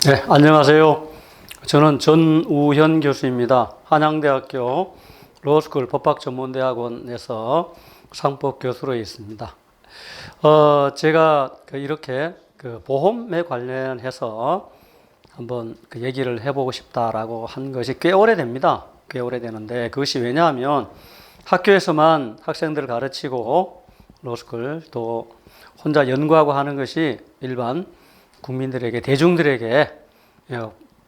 네, 안녕하세요. 저는 전우현 교수입니다. 한양대학교 로스쿨 법학전문대학원에서 상법 교수로 있습니다. 제가 이렇게 보험에 관련해서 한번 얘기를 해보고 싶다라고 한 것이 꽤 오래됩니다. 꽤 오래되는데 그것이 왜냐하면 학교에서만 학생들을 가르치고 로스쿨 또 혼자 연구하고 하는 것이 일반 국민들에게, 대중들에게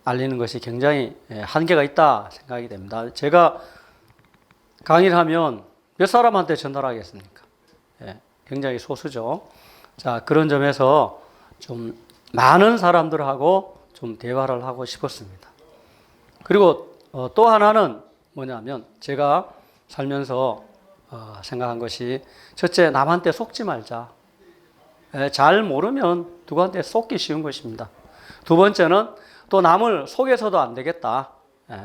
알리는 것이 굉장히 한계가 있다 생각이 됩니다. 제가 강의를 하면 몇 사람한테 전달하겠습니까? 굉장히 소수죠. 자, 그런 점에서 좀 많은 사람들하고 좀 대화를 하고 싶었습니다. 그리고 또 하나는 뭐냐면 제가 살면서 생각한 것이 첫째, 남한테 속지 말자. 잘 모르면 누구한테 속기 쉬운 것입니다. 두 번째는 또 남을 속여서도 안 되겠다.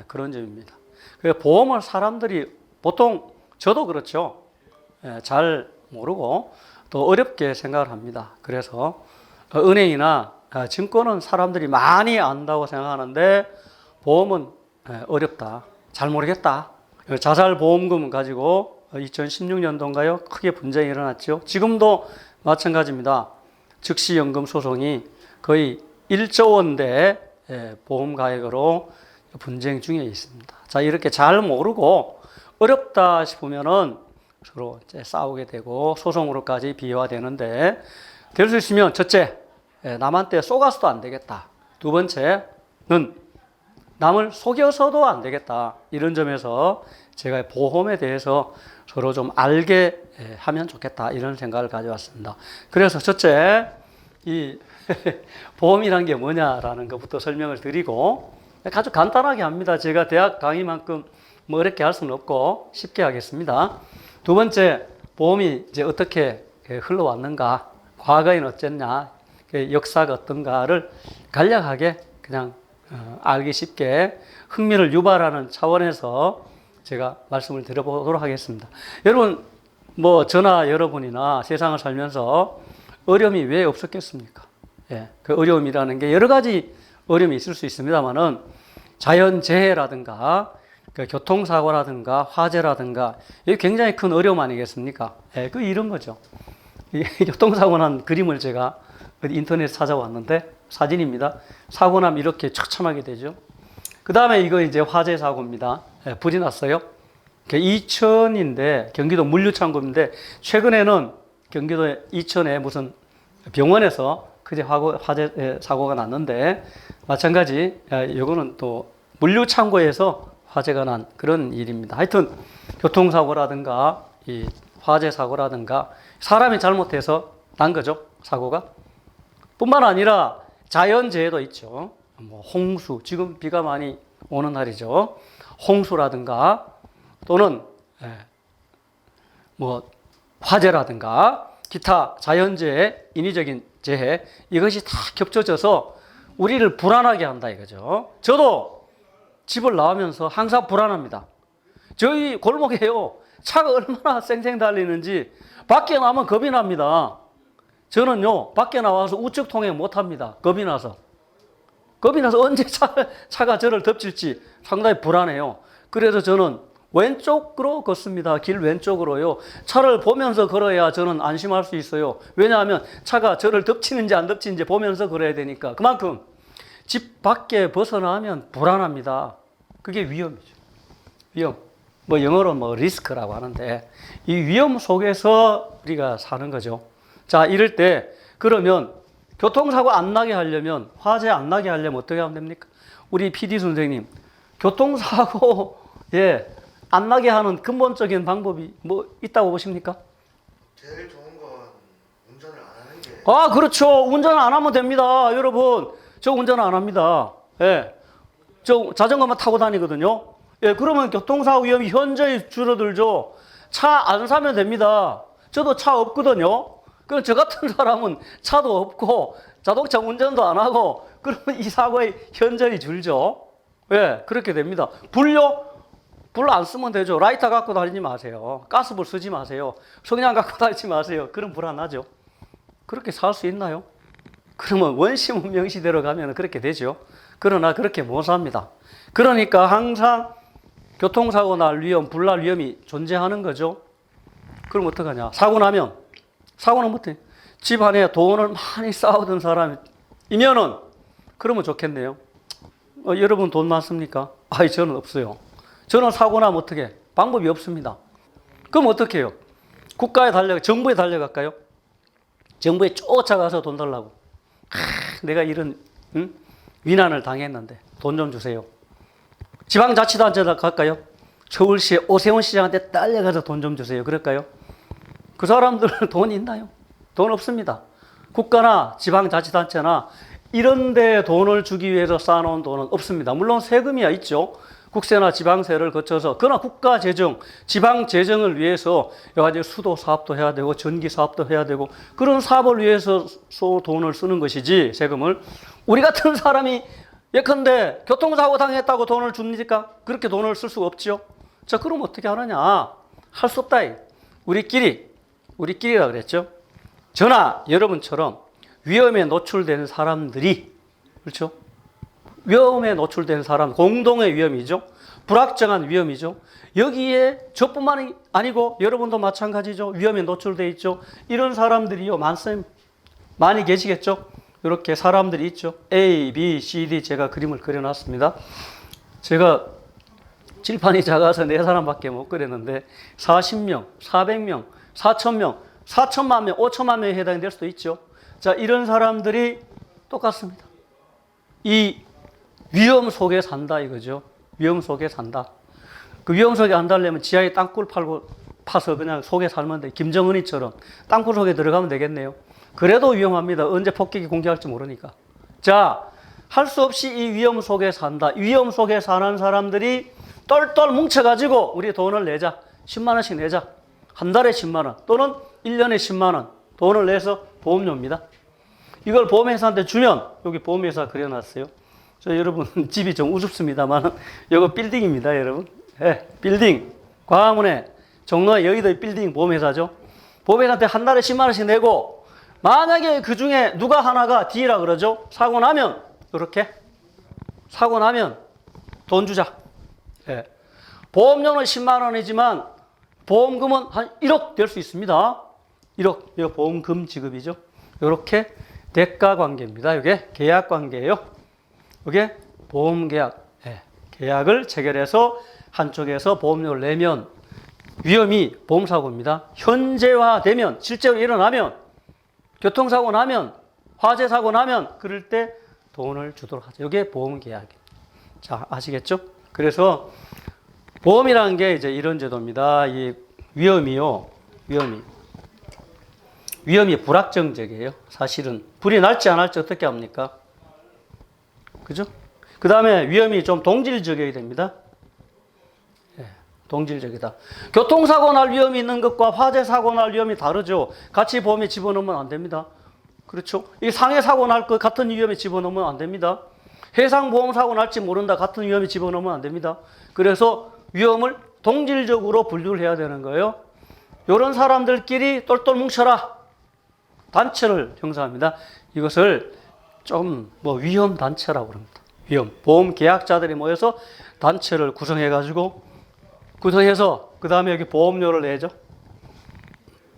그런 점입니다. 보험을 사람들이 보통 저도 그렇죠. 잘 모르고 또 어렵게 생각을 합니다. 그래서 은행이나 증권은 사람들이 많이 안다고 생각하는데 보험은 어렵다. 잘 모르겠다. 자살보험금 가지고 2016년도인가요? 크게 분쟁이 일어났죠. 지금도 마찬가지입니다. 즉시연금 소송이 거의 1조 원대 보험 가액으로 분쟁 중에 있습니다. 자, 이렇게 잘 모르고 어렵다 싶으면은 서로 싸우게 되고 소송으로까지 비화되는데 될 수 있으면 첫째, 남한테 속아서도 안 되겠다. 두 번째는 남을 속여서도 안 되겠다. 이런 점에서 제가 보험에 대해서 서로 좀 알게 하면 좋겠다. 이런 생각을 가져왔습니다. 그래서 첫째, 이 보험이란 게 뭐냐라는 것부터 설명을 드리고 아주 간단하게 합니다. 제가 대학 강의만큼 뭐 어렵게 할 수는 없고 쉽게 하겠습니다. 두 번째, 보험이 이제 어떻게 흘러왔는가, 과거에는 어쨌냐, 역사가 어떤가를 간략하게 그냥 알기 쉽게 흥미를 유발하는 차원에서 제가 말씀을 드려보도록 하겠습니다. 여러분, 뭐 저나 여러분이나 세상을 살면서 어려움이 왜 없었겠습니까? 그 어려움이라는 게 여러 가지 어려움이 있을 수 있습니다만은 자연재해라든가 교통사고라든가 화재라든가 이게 굉장히 큰 어려움 아니겠습니까? 이런 거죠. 이 교통사고 난 그림을 제가 인터넷에 찾아왔는데 사진입니다. 사고 나면 이렇게 처참하게 되죠. 그 다음에 이거 이제 화재 사고입니다. 불이 났어요. 이천인데 경기도 물류창고인데 최근에는 경기도 이천에 무슨 병원에서 그제 화재 사고가 났는데 마찬가지 이거는 또 물류창고에서 화재가 난 그런 일입니다. 하여튼 교통사고라든가 이 화재 사고라든가 사람이 잘못해서 난 거죠. 사고가. 뿐만 아니라 자연재해도 있죠. 뭐 홍수, 지금 비가 많이 오는 날이죠. 홍수라든가 또는 뭐 화재라든가 기타 자연재해, 인위적인 재해 이것이 다 겹쳐져서 우리를 불안하게 한다 이거죠. 저도 집을 나오면서 항상 불안합니다. 저희 골목에요. 차가 얼마나 쌩쌩 달리는지 밖에 나면 겁이 납니다. 저는요 밖에 나와서 우측 통행 못합니다. 겁이 나서 언제 차가 저를 덮칠지 상당히 불안해요. 그래서 저는 왼쪽으로 걷습니다. 길 왼쪽으로요. 차를 보면서 걸어야 저는 안심할 수 있어요. 왜냐하면 차가 저를 덮치는지 안 덮치는지 보면서 걸어야 되니까. 그만큼 집 밖에 벗어나면 불안합니다. 그게 위험이죠. 위험. 뭐 영어로 뭐 리스크라고 하는데 이 위험 속에서 우리가 사는 거죠. 자, 이럴 때 그러면 교통사고 안 나게 하려면, 화재 안 나게 하려면 어떻게 하면 됩니까? 우리 PD 선생님, 교통사고에 안 나게 하는 근본적인 방법이 뭐 있다고 보십니까? 제일 좋은 건 운전을 안 하는 게. 아, 그렇죠. 운전 안 하면 됩니다. 여러분, 저 운전 안 합니다. 저 자전거만 타고 다니거든요. 그러면 교통사고 위험이 현저히 줄어들죠. 차 안 사면 됩니다. 저도 차 없거든요. 그럼 저 같은 사람은 차도 없고 자동차 운전도 안 하고 그러면 이 사고의 현저히 줄죠. 그렇게 됩니다. 불요? 불 안 쓰면 되죠. 라이터 갖고 다니지 마세요. 가스불 쓰지 마세요. 성냥 갖고 다니지 마세요. 그럼 불 안 나죠. 그렇게 살 수 있나요? 그러면 원시문 명시대로 가면 그렇게 되죠. 그러나 그렇게 못 삽니다. 그러니까 항상 교통사고 날 위험, 불날 위험이 존재하는 거죠. 그럼 어떡하냐? 사고 나면, 사고는 못해. 집 안에 돈을 많이 쌓아둔 사람이면은, 그러면 좋겠네요. 여러분 돈 많습니까? 아이, 저는 없어요. 저는 사고 나면 어떻게? 방법이 없습니다. 그럼 어떻게 해요? 국가에 정부에 달려갈까요? 정부에 쫓아가서 돈 달라고. 내가 이런 위난을 당했는데 돈 좀 주세요. 지방자치단체 갈까요? 서울시 오세훈 시장한테 딸려가서 돈 좀 주세요. 그럴까요? 그 사람들은 돈 있나요? 돈 없습니다. 국가나 지방자치단체나 이런 데 돈을 주기 위해서 쌓아놓은 돈은 없습니다. 물론 세금이야 있죠. 국세나 지방세를 거쳐서. 그러나 국가 재정, 지방 재정을 위해서 여러 가지 수도 사업도 해야 되고 전기 사업도 해야 되고 그런 사업을 위해서 돈을 쓰는 것이지, 세금을. 우리 같은 사람이 예컨대 교통사고 당했다고 돈을 줍니까? 그렇게 돈을 쓸 수가 없죠. 자, 그럼 어떻게 하느냐? 할 수 없다. 우리끼리라 그랬죠. 저나 여러분처럼 위험에 노출된 사람들이, 그렇죠? 위험에 노출된 사람, 공동의 위험이죠. 불확정한 위험이죠. 여기에 저뿐만이 아니고 여러분도 마찬가지죠. 위험에 노출돼 있죠. 이런 사람들이요, 많이 계시겠죠. 이렇게 사람들이 있죠. A, B, C, D 제가 그림을 그려놨습니다. 제가 칠판이 작아서 4사람밖에 못 그렸는데 40명, 400명, 4,000명, 4천만 명, 5천만 명에 해당될 수도 있죠. 자, 이런 사람들이 똑같습니다. 이 위험 속에 산다 이거죠. 위험 속에 산다. 그 위험 속에 안 살려면 지하에 땅굴 파서 그냥 속에 살면 돼. 김정은이처럼 땅굴 속에 들어가면 되겠네요. 그래도 위험합니다. 언제 폭격이 공격할지 모르니까. 자, 할 수 없이 이 위험 속에 산다. 위험 속에 사는 사람들이 똘똘 뭉쳐가지고 우리 돈을 내자. 10만 원씩 내자. 한 달에 10만 원 또는 1년에 10만 원 돈을 내서 보험료입니다. 이걸 보험회사한테 주면, 여기 보험회사 그려놨어요. 저 여러분 집이 좀 우습습니다만 이거 빌딩입니다, 여러분. 네, 빌딩. 광화문에, 종로에, 여의도의 빌딩 보험회사죠. 보험회사한테 한 달에 10만 원씩 내고, 만약에 그 중에 누가 하나가 D라 그러죠. 사고 나면 이렇게 사고 나면 돈 주자. 네. 보험료는 10만 원이지만 보험금은 한 1억 될 수 있습니다. 1억. 이거 보험금 지급이죠. 이렇게 대가 관계입니다. 이게 계약 관계예요. 이게 보험 계약. 네. 계약을 체결해서 한쪽에서 보험료를 내면 위험이 보험사고입니다. 현재화되면, 실제로 일어나면, 교통사고 나면, 화재 사고 나면 그럴 때 돈을 주도록 하죠. 이게 보험 계약입니다. 자, 아시겠죠? 그래서 보험이라는 게 이제 이런 제도입니다. 이 위험이 불확정적이에요. 사실은 불이 날지 안 날지 어떻게 합니까? 그죠? 그 다음에 위험이 좀 동질적이어야 됩니다. 예, 동질적이다. 교통사고 날 위험이 있는 것과 화재 사고 날 위험이 다르죠. 같이 보험에 집어넣으면 안 됩니다. 그렇죠? 이 상해 사고 날 것 같은 위험에 집어넣으면 안 됩니다. 해상 보험 사고 날지 모른다 같은 위험에 집어넣으면 안 됩니다. 그래서 위험을 동질적으로 분류를 해야 되는 거예요. 이런 사람들끼리 똘똘 뭉쳐라. 단체를 형성합니다. 이것을 좀 위험 단체라고 그럽니다. 위험. 보험 계약자들이 모여서 단체를 구성해서 그 다음에 여기 보험료를 내죠.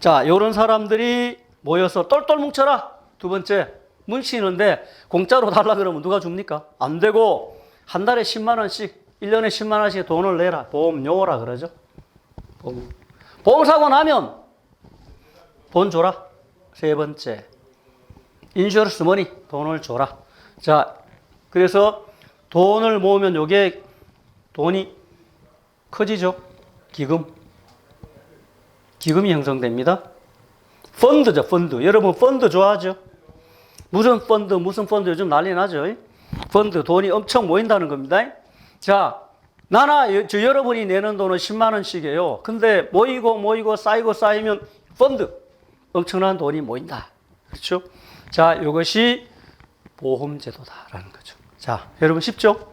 자, 이런 사람들이 모여서 똘똘 뭉쳐라. 두 번째, 문치는데 공짜로 달라 그러면 누가 줍니까? 안 되고 한 달에 10만 원씩, 1년에 10만 원씩 돈을 내라. 보험료라 그러죠. 보험사고 나면 돈 줘라. 세 번째, 인슈런스 머니, 돈을 줘라. 자, 그래서 돈을 모으면 요게 돈이 커지죠. 기금이 형성됩니다. 펀드죠, 펀드. 여러분 펀드 좋아하죠? 무슨 펀드 요즘 난리 나죠? 펀드, 돈이 엄청 모인다는 겁니다. 자, 여러분이 내는 돈은 10만 원씩이에요. 근데 모이고 쌓이면 펀드, 엄청난 돈이 모인다. 그렇죠? 자, 이것이 보험제도다라는 거죠. 자, 여러분 쉽죠?